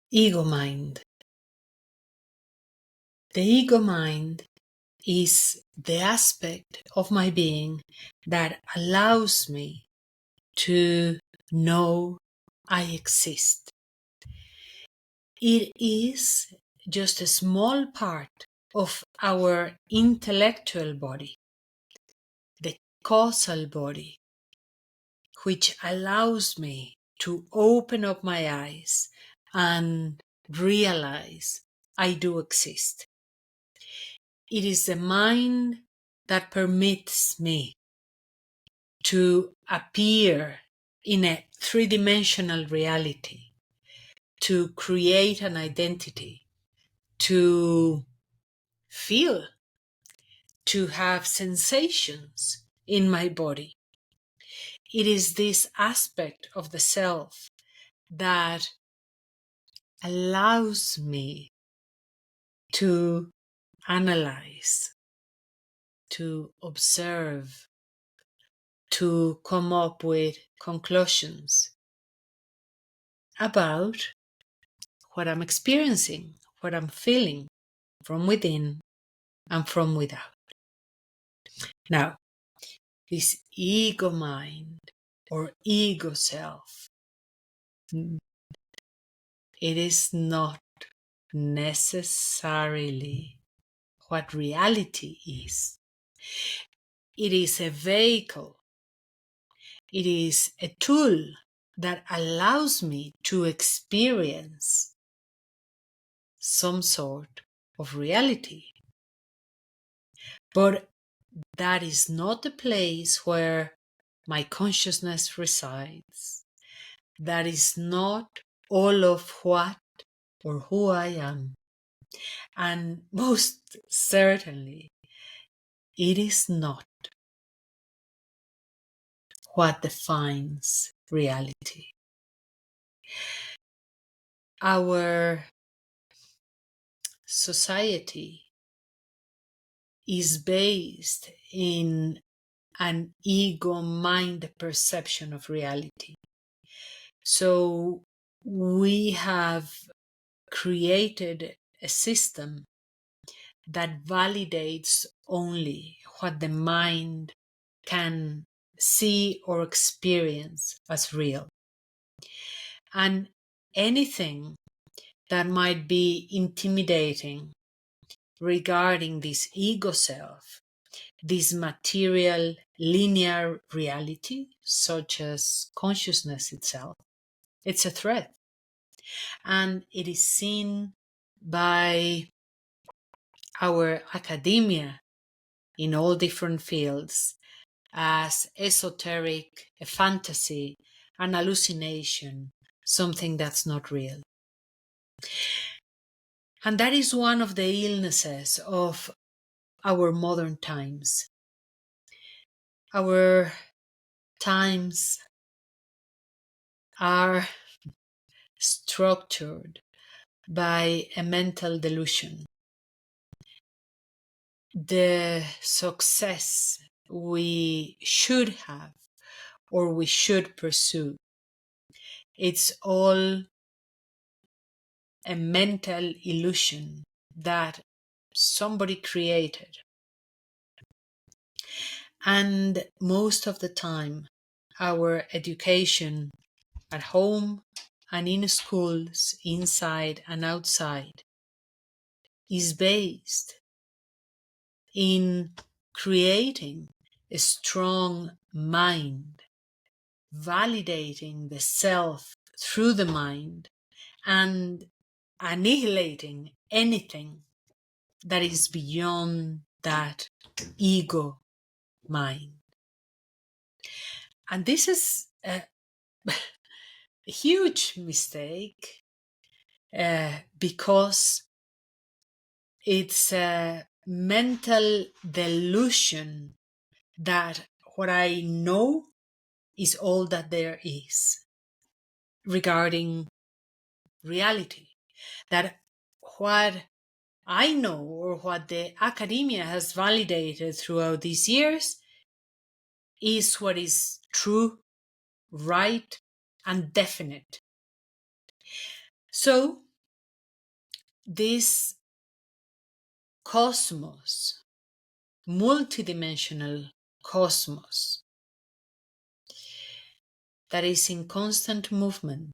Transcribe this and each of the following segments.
Ego mind. The ego mind is the aspect of my being that allows me to know I exist. It is just a small part of our intellectual body, the causal body, which allows me to open up my eyes and realize I do exist. It is the mind that permits me to appear in a three-dimensional reality, to create an identity, to feel, to have sensations in my body. It is this aspect of the self that allows me to analyze, to observe, to come up with conclusions about what I'm experiencing, what I'm feeling from within and from without. Now, this ego mind or ego self, it is not necessarily what reality is. It is a vehicle. It is a tool that allows me to experience some sort of reality. But that is not the place where my consciousness resides. That is not all of what or who I am. And most certainly, it is not what defines reality. Our society is based in an ego mind perception of reality. So we have created a system that validates only what the mind can see or experience as real. And anything that might be intimidating regarding this ego self, this material linear reality, such as consciousness itself, it's a threat. And it is seen by our academia in all different fields as esoteric, a fantasy, an hallucination, something that's not real. And that is one of the illnesses of our modern times. Our times are structured by a mental delusion. The success we should have or we should pursue, it's all a mental illusion that somebody created. And most of the time, our education at home and in schools, inside and outside, is based in creating a strong mind, validating the self through the mind, and annihilating anything that is beyond that ego mind. And this is a huge mistake because it's a mental delusion that what I know is all that there is regarding reality. That what I know or what the academia has validated throughout these years is what is true, right, and definite. So this cosmos, multidimensional cosmos, that is in constant movement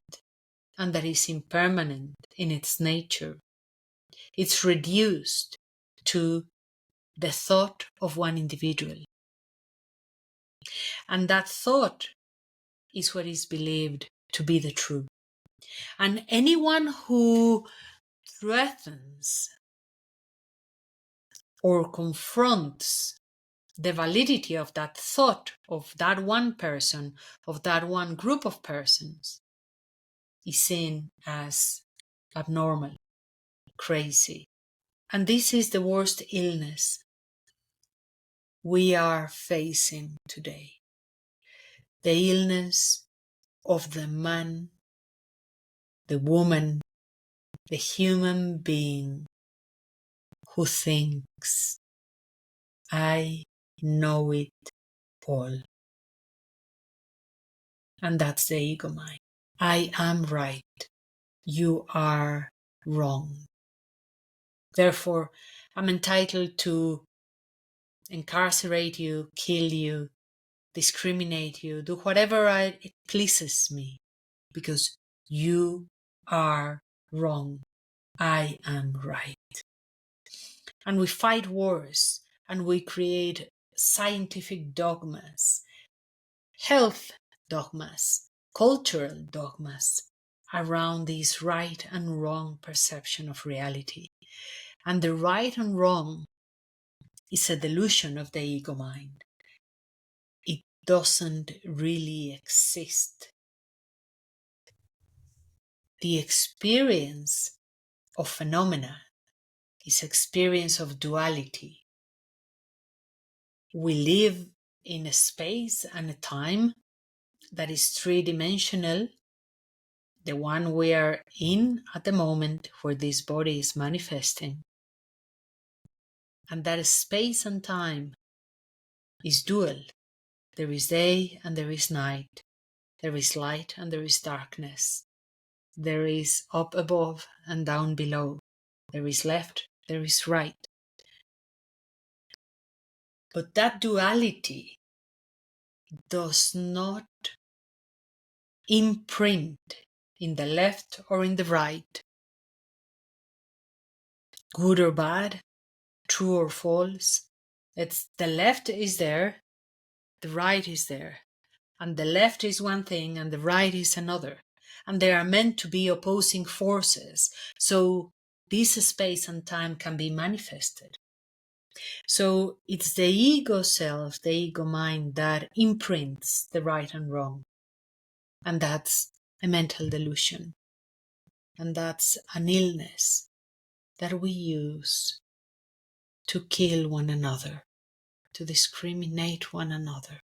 and that is impermanent in its nature. It's reduced to the thought of one individual. And that thought is what is believed to be the truth. And anyone who threatens or confronts the validity of that thought, of that one person, of that one group of persons, is seen as abnormal, crazy. And this is the worst illness we are facing today. The illness of the man, the woman, the human being who thinks, I know it all. And that's the ego mind. I am right. You are wrong. Therefore, I'm entitled to incarcerate you, kill you, discriminate you, do whatever it pleases me, because you are wrong. I am right. And we fight wars, and we create scientific dogmas, health dogmas, cultural dogmas around this right and wrong perception of reality. And the right and wrong is a delusion of the ego mind. It doesn't really exist. The experience of phenomena is experience of duality. We live in a space and a time that is three-dimensional, the one we are in at the moment where this body is manifesting. And that space and time is dual. There is day and there is night. There is light and there is darkness. There is up above and down below. There is left, there is right. But that duality does not imprint in the left or in the right, good or bad, true or false. It's the left is there, the right is there, and the left is one thing and the right is another, and they are meant to be opposing forces, so this space and time can be manifested. So it's the ego self, the ego mind, that imprints the right and wrong, and that's a mental delusion, and that's an illness that we use to kill one another, to discriminate one another.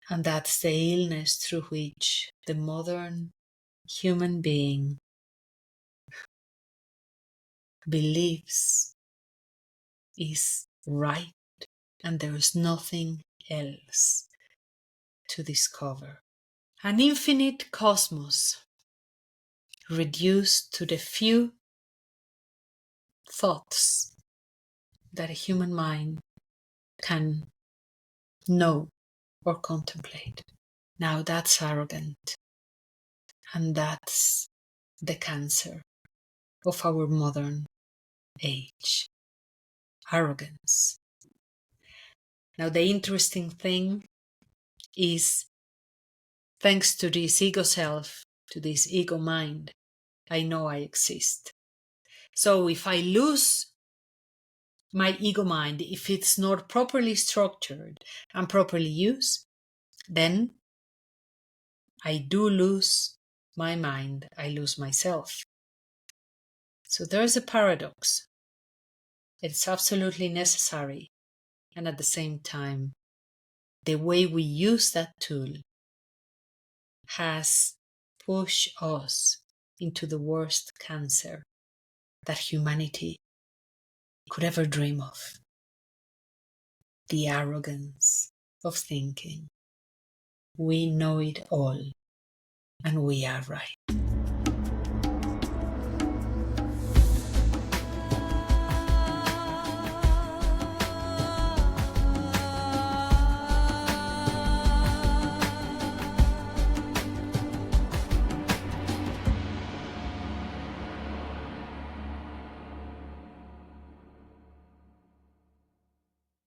And that's the illness through which the modern human being believes is right, and there is nothing else to discover. An infinite cosmos reduced to the few thoughts that a human mind can know or contemplate. Now that's arrogant, and that's the cancer of our modern age. Arrogance. Now the interesting thing is, thanks to this ego self, to this ego mind, I know I exist. So if I lose my ego mind, if it's not properly structured and properly used, then I do lose my mind, I lose myself. So there's a paradox. It's absolutely necessary, and at the same time, the way we use that tool has pushed us into the worst cancer that humanity could ever dream of. The arrogance of thinking we know it all and we are right.